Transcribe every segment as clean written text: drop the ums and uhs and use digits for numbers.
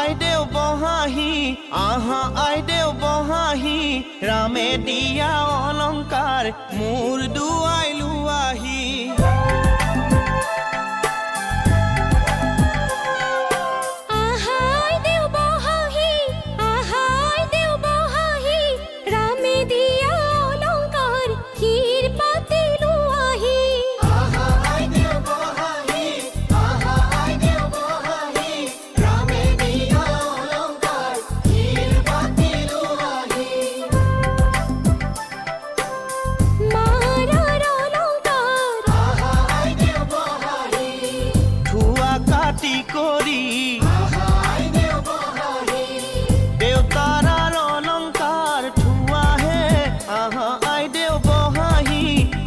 আইদেউ বহাহি আহা আইদেউ বহাহি ৰামে দিয়া অলংকাৰ মোৰ দুৱাই লোৱাহি কৰি দেউতাৰ অলংকাৰ থোৱাহে আহা আইদেউ বহাহি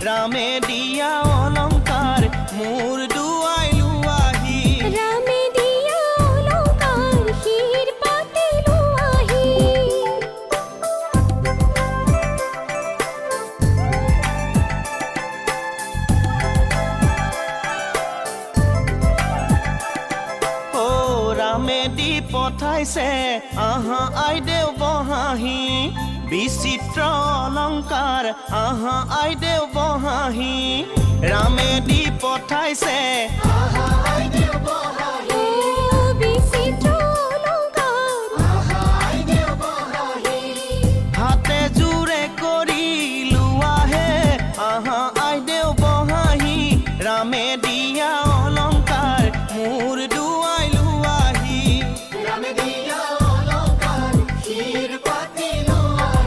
ৰামে দিয়া অলংকাৰ মোৰ দুৱাই লোৱাহি ৰামে দিয়া অলংকাৰ শিৰ পাতি লোৱাহি ৰামে দি পঠাইছে আহা আইদেউ বহাহি বিচিত্ৰ অলংকাৰ আহা আইদেউ বহাহি ৰামে দি পঠাইছে আহা